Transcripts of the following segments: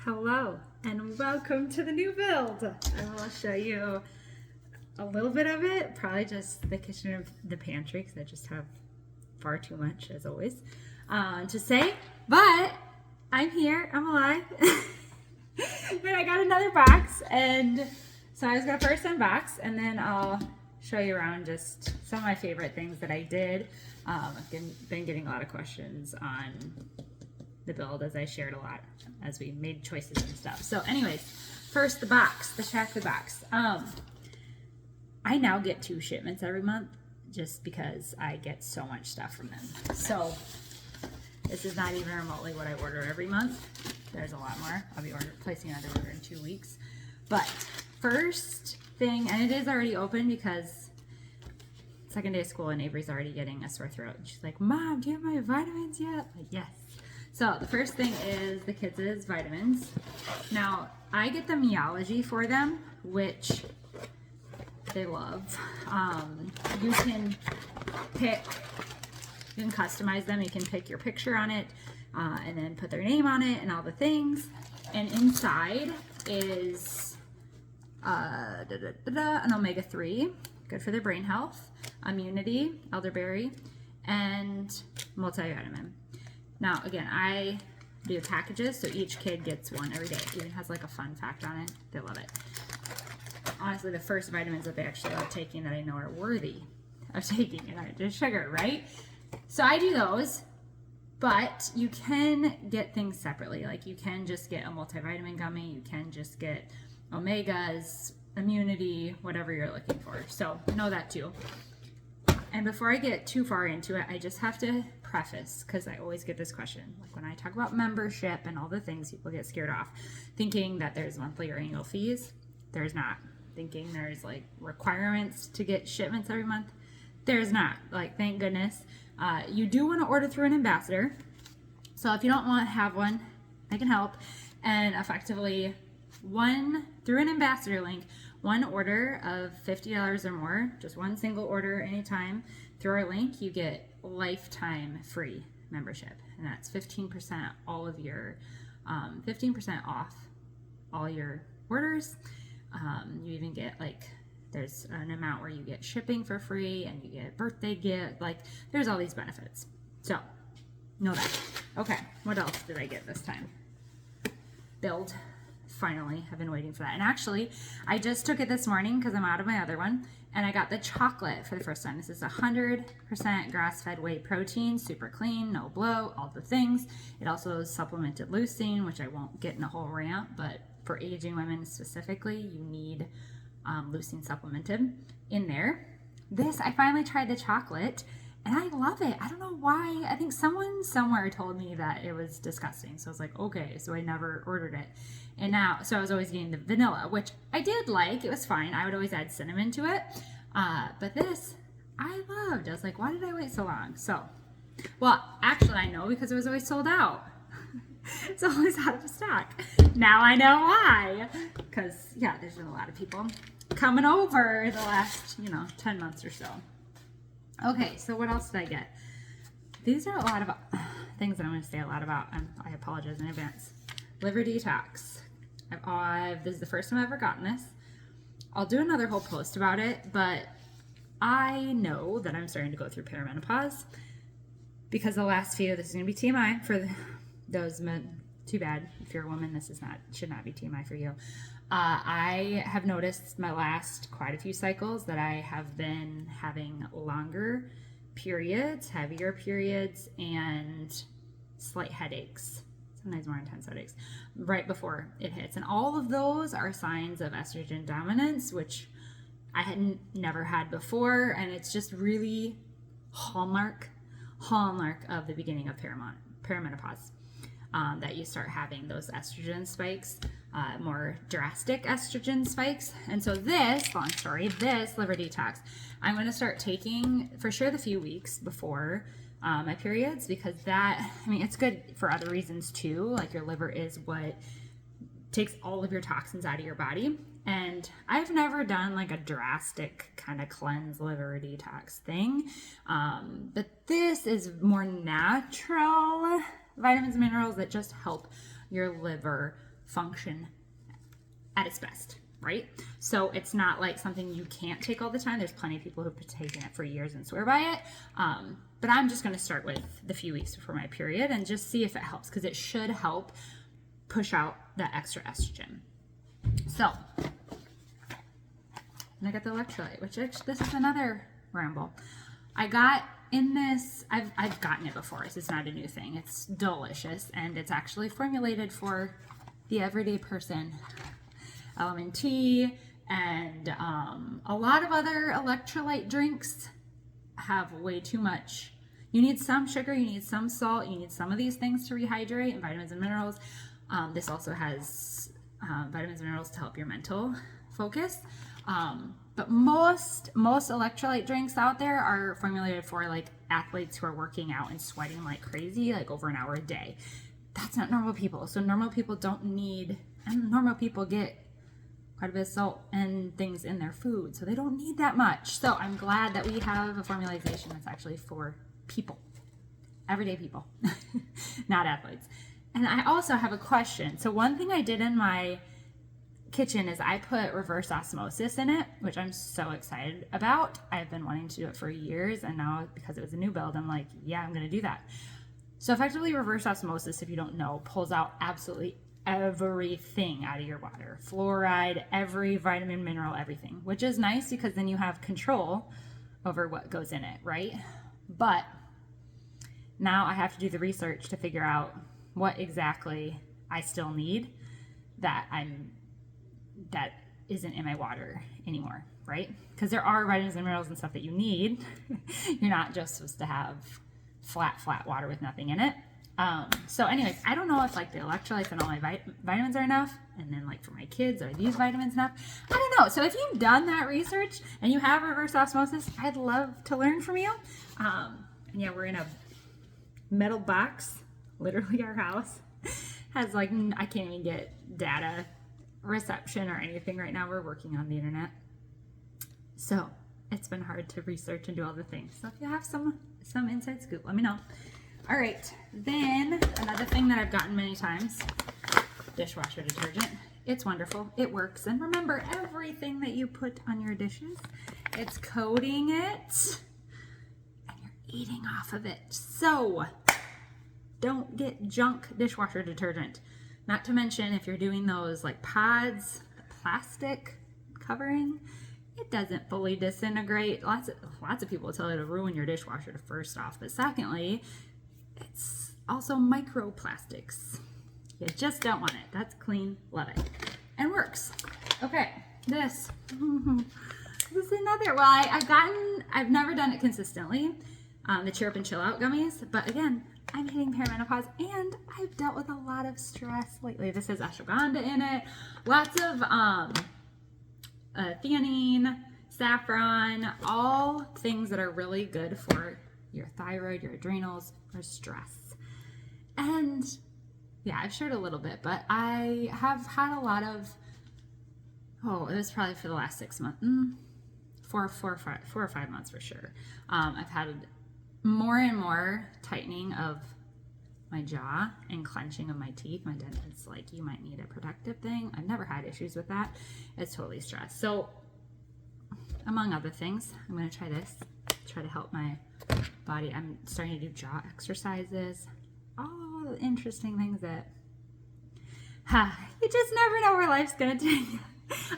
Hello and welcome to the new build. I will show you a little bit of it, probably just the kitchen of the pantry because I just have far too much as always to say, but I'm here, I'm alive. And I got another box, and so I was gonna first unbox and then I'll show you around just some of my favorite things that I did. I've been getting a lot of questions on the build as I shared a lot as we made choices and stuff. So anyways, first the box, the chocolate box. I now get 2 shipments every month just because I get so much stuff from them. So this is not even remotely what I order every month. There's a lot more. I'll be placing another order in 2 weeks. But first thing, and it is already open because second day of school and Avery's already getting a sore throat. She's like, Mom, do you have my vitamins yet? I'm like, yes. So the first thing is the kids' vitamins. Now, I get the Meology for them, which they love. You can pick, you can customize them. You can pick your picture on it and then put their name on it and all the things. And inside is an omega-3, good for their brain health, immunity, elderberry, and multivitamin. Now, again, I do packages, so each kid gets one every day. It even has like a fun fact on it. They love it. Honestly, the first vitamins that they actually are taking that I know are worthy of taking are just sugar, right? So I do those, but you can get things separately. Like you can just get a multivitamin gummy, you can just get omegas, immunity, whatever you're looking for. So know that too. And before I get too far into it, I just have to preface, because I always get this question. Like when I talk about membership and all the things, people get scared off, thinking that there's monthly or annual fees. There's not. Thinking there's like requirements to get shipments every month. There's not. Like, thank goodness. You do want to order through an ambassador. So if you don't want to have one, I can help. And effectively, through an ambassador link, one order of $50 or more, just one single order anytime through our link, you get lifetime free membership, and that's 15% all of your 15% off all your orders. You even get there's an amount where you get shipping for free and you get birthday gift, there's all these benefits. So know that. Okay, what else did I get this time? Build. Finally, I've been waiting for that. And actually, I just took it this morning because I'm out of my other one, and I got the chocolate for the first time. This is 100% grass-fed whey protein, super clean, no bloat, all the things. It also is supplemented leucine, which I won't get in a whole rant, but for aging women specifically, you need leucine supplemented in there. I finally tried the chocolate, and I love it. I don't know why. I think someone somewhere told me that it was disgusting. So I was like, okay, so I never ordered it. And now, so I was always getting the vanilla, which I did like. It was fine. I would always add cinnamon to it. But this, I loved. I was like, why did I wait so long? So, well, actually I know, because it was always sold out. It's always out of stock. Now I know why. Because, yeah, there's been a lot of people coming over the last, 10 months or so. Okay, so what else did I get? These are a lot of things that I'm going to say a lot about, and I apologize in advance. Liver detox. This is the first time I've ever gotten this. I'll do another whole post about it, but I know that I'm starting to go through perimenopause because the last few, this is going to be TMI for those men. Too bad. If you're a woman, this should not be TMI for you. I have noticed my last quite a few cycles that I have been having longer periods, heavier periods, and slight headaches. Sometimes more intense headaches right before it hits. And all of those are signs of estrogen dominance, which I had never had before. And it's just really hallmark of the beginning of perimenopause, that you start having those estrogen spikes, more drastic estrogen spikes. And so this liver detox, I'm going to start taking for sure the few weeks before my periods, because it's good for other reasons too. Like your liver is what takes all of your toxins out of your body. And I've never done like a drastic kind of cleanse liver detox thing. But this is more natural vitamins and minerals that just help your liver function at its best, right? So it's not like something you can't take all the time. There's plenty of people who've been taking it for years and swear by it. But I'm just going to start with the few weeks before my period and just see if it helps, because it should help push out the extra estrogen. So, and I got the electrolyte, which this is another ramble. I got in this, I've gotten it before. This is not a new thing. It's delicious, and it's actually formulated for the everyday person. LMNT and a lot of other electrolyte drinks have way too much. You need some sugar, you need some salt, you need some of these things to rehydrate, and vitamins and minerals. This also has vitamins and minerals to help your mental focus. But most electrolyte drinks out there are formulated for like athletes who are working out and sweating like crazy, like over an hour a day. That's not normal people. So normal people don't need, and normal people get quite a bit of salt and things in their food, so they don't need that much. So I'm glad that we have a formulation that's actually for people, everyday people, not athletes. And I also have a question. So one thing I did in my kitchen is I put reverse osmosis in it, which I'm so excited about. I've been wanting to do it for years, and now because it was a new build, I'm like, yeah, I'm gonna do that. So effectively, reverse osmosis, if you don't know, pulls out absolutely everything out of your water. Fluoride, every vitamin, mineral, everything, which is nice because then you have control over what goes in it, right? But now I have to do the research to figure out what exactly I still need that isn't in my water anymore, right? Because there are vitamins and minerals and stuff that you need. You're not just supposed to have flat water with nothing in it. So anyways, I don't know if like the electrolytes and all my vitamins are enough, and then like for my kids, are these vitamins enough? I don't know. So if you've done that research and you have reverse osmosis, I'd love to learn from you. And yeah, we're in a metal box. Literally our house has like, I can't even get data reception or anything right now. We're working on the internet. So it's been hard to research and do all the things. So if you have some inside scoop, let me know. All right, then another thing that I've gotten many times, dishwasher detergent. It's wonderful, it works. And remember, everything that you put on your dishes, it's coating it and you're eating off of it. So don't get junk dishwasher detergent. Not to mention, if you're doing those like pods, the plastic covering, it doesn't fully disintegrate. Lots of people tell you to ruin your dishwasher first off, but secondly, it's also microplastics. You just don't want it. That's clean, love it, and works. Okay, this is another. Well, I've never done it consistently. The Cheer Up and Chill Out gummies, but again, I'm hitting perimenopause and I've dealt with a lot of stress lately. This has ashwagandha in it, lots of theanine, saffron, all things that are really good for your thyroid, your adrenals, for stress. And yeah, I've shared a little bit, but I have had a lot of, it was probably for the last 6 months, 4 or 5 months for sure. I've had more and more tightening of my jaw and clenching of my teeth. My dentist's like, you might need a protective thing. I've never had issues with that. It's totally stress. So among other things, I'm going to try this, try to help my body. I'm starting to do jaw exercises, all the interesting things that you just never know where life's going to take you.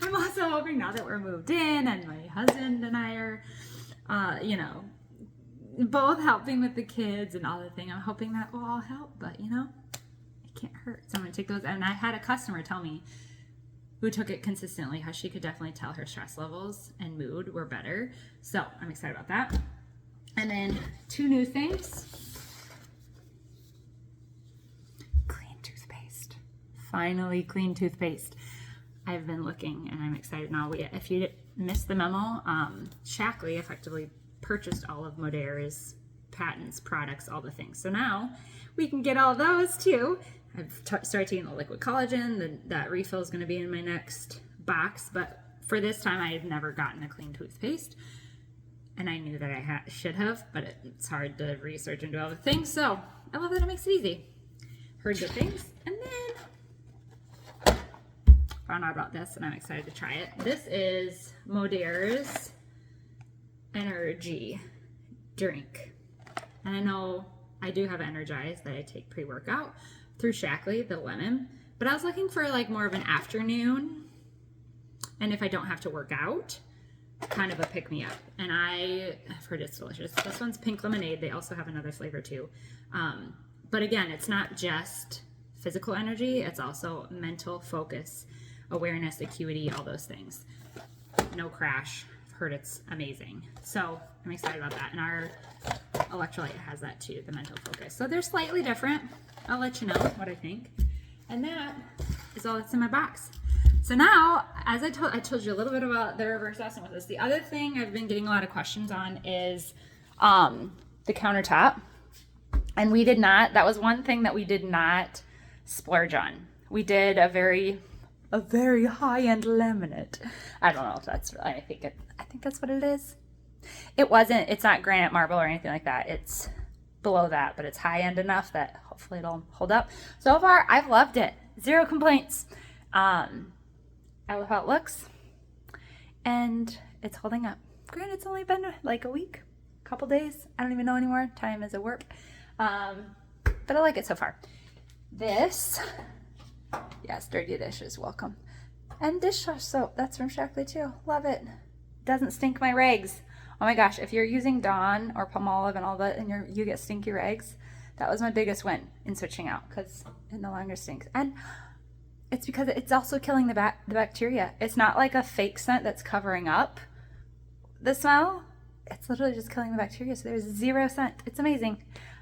I'm also hoping now that we're moved in and my husband and I are, both helping with the kids and all the thing, I'm hoping that will all help, but it can't hurt. So I'm going to take those. And I had a customer tell me who took it consistently how she could definitely tell her stress levels and mood were better. So I'm excited about that. And then 2 new things. Clean toothpaste. Finally, clean toothpaste. I've been looking and I'm excited now. If you missed the memo, Shackley effectively purchased all of Modera's patents, products, all the things. So now we can get all those too. I've started taking the liquid collagen. That refill is going to be in my next box. But for this time, I had never gotten a clean toothpaste. And I knew that I should have, but it's hard to research and do all the things. So I love that it makes it easy. Heard good things. And then found out about this and I'm excited to try it. This is Moder's energy drink. And I know I do have Energize that I take pre-workout through Shackley, the lemon, but I was looking for like more of an afternoon, and if I don't have to work out, kind of a pick-me-up. And I've heard it's delicious. This one's pink lemonade. They also have another flavor too. But again, it's not just physical energy, it's also mental focus, awareness, acuity, all those things. No crash. I've heard it's amazing. So I'm excited about that. And our electrolyte has that too, the mental focus. So they're slightly different. I'll let you know what I think. And that is all that's in my box. So now, as I told you a little bit about the reverse osmosis. The other thing I've been getting a lot of questions on is the countertop. And we did not, that was one thing that we did not splurge on. We did a very high-end laminate. I don't know if that's, I think that's what it is. It's not granite marble or anything like that. It's below that, but it's high-end enough that hopefully it'll hold up. So far, I've loved it. Zero complaints. I love how it looks, and it's holding up. Granted, it's only been like a week, couple days. I don't even know anymore. Time is a warp. But I like it so far. This, yes, dirty dishes, welcome. And dishwash soap, that's from Shackley too. Love it. Doesn't stink my rags. Oh my gosh, if you're using Dawn or Palmolive and all that, and you get stinky rags, that was my biggest win in switching out, because it no longer stinks. And it's because it's also killing the bacteria. It's not like a fake scent that's covering up the smell. It's literally just killing the bacteria. So there's zero scent. It's amazing.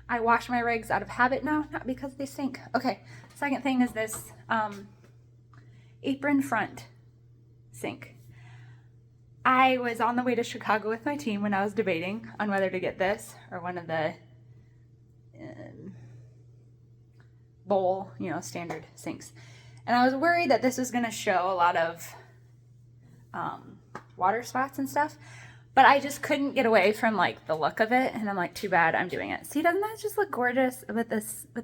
I wash my rags out of habit now, not because they stink. Okay, second thing is this apron front sink. I was on the way to Chicago with my team when I was debating on whether to get this or one of the bowl, standard sinks. And I was worried that this was going to show a lot of water spots and stuff. But I just couldn't get away from like the look of it. And I'm like, too bad I'm doing it. See, doesn't that just look gorgeous with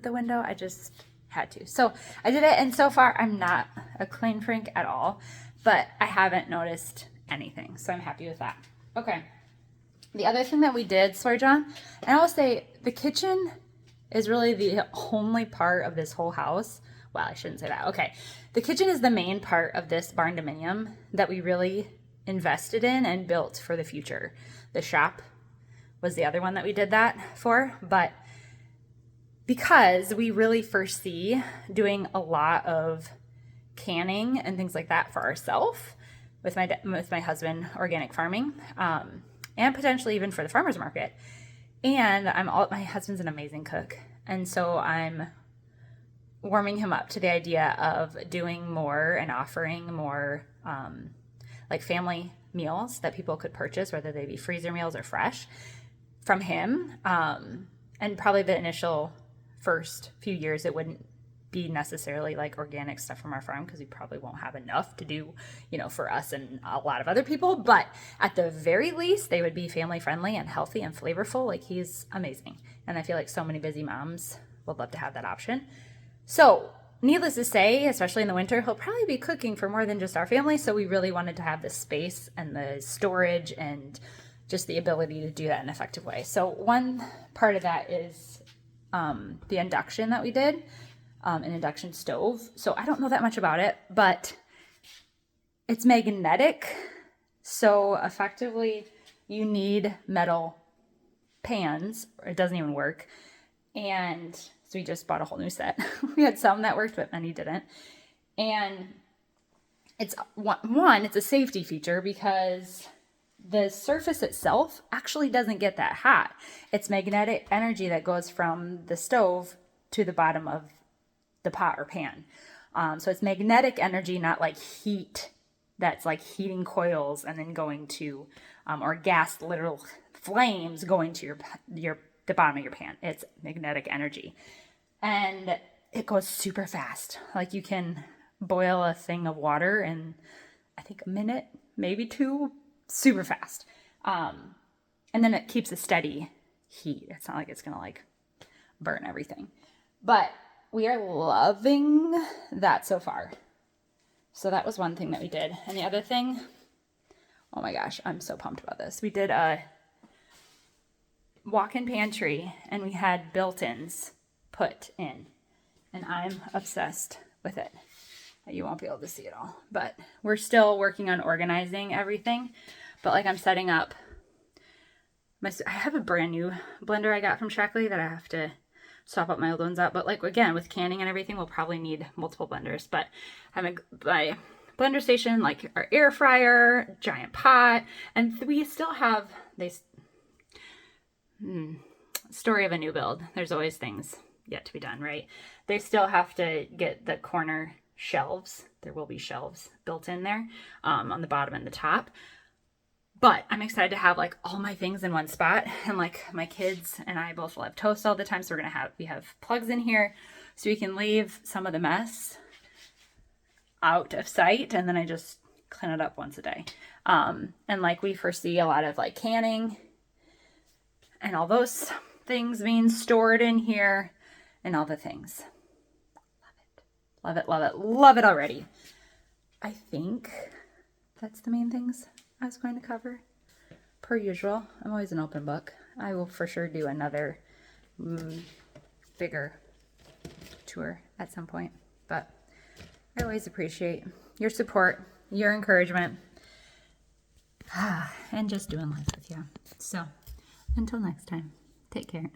the window? I just had to. So I did it. And so far I'm not a clean freak at all, but I haven't noticed anything. So I'm happy with that. Okay. The other thing that we did splurge on, and I will say the kitchen is really the only part of this whole house. Well, I shouldn't say that. Okay. The kitchen is the main part of this barndominium that we really invested in and built for the future. The shop was the other one that we did that for, but because we really foresee doing a lot of canning and things like that for ourselves with my husband, organic farming, and potentially even for the farmers market. And my husband's an amazing cook, and so I'm warming him up to the idea of doing more and offering more like family meals that people could purchase, whether they be freezer meals or fresh, from him. And probably the initial first few years, it wouldn't be necessarily like organic stuff from our farm, because we probably won't have enough to do, for us and a lot of other people. But at the very least, they would be family friendly and healthy and flavorful. Like, he's amazing. And I feel like so many busy moms would love to have that option. So needless to say, especially in the winter, he'll probably be cooking for more than just our family. So we really wanted to have the space and the storage and just the ability to do that in an effective way. So one part of that is the induction that we did, an induction stove. So I don't know that much about it, but it's magnetic. So effectively, you need metal pans, or it doesn't even work. And so we just bought a whole new set. We had some that worked, but many didn't. And it's it's a safety feature because the surface itself actually doesn't get that hot. It's magnetic energy that goes from the stove to the bottom of the pot or pan. So it's magnetic energy, not like heat that's like heating coils and then going to, or gas literal flames going to the bottom of your pan. It's magnetic energy. And it goes super fast. Like, you can boil a thing of water in, I think, a minute, maybe two, super fast. And then it keeps a steady heat. It's not like it's going to like burn everything. But we are loving that so far. So that was one thing that we did. And the other thing, oh my gosh, I'm so pumped about this. We did a walk-in pantry and we had built-ins put in. And I'm obsessed with it. You won't be able to see it all. But we're still working on organizing everything. But like I'm setting up, I have a brand new blender I got from Shackley that I have to swap out my old ones out. But like, again, with canning and everything, we'll probably need multiple blenders. But having my blender station, like our air fryer, giant pot, and we still have this story of a new build. There's always things yet to be done, right? They still have to get the corner shelves. There will be shelves built in there on the bottom and the top. But I'm excited to have like all my things in one spot. And like my kids and I both love toast all the time. So we have plugs in here so we can leave some of the mess out of sight. And then I just clean it up once a day. And like we foresee a lot of like canning and all those things being stored in here and all the things. Love it, love it, love it already. I think that's the main things I was going to cover. Per usual, I'm always an open book. I will for sure do another bigger tour at some point. But I always appreciate your support, your encouragement, and just doing life with you. So until next time, take care.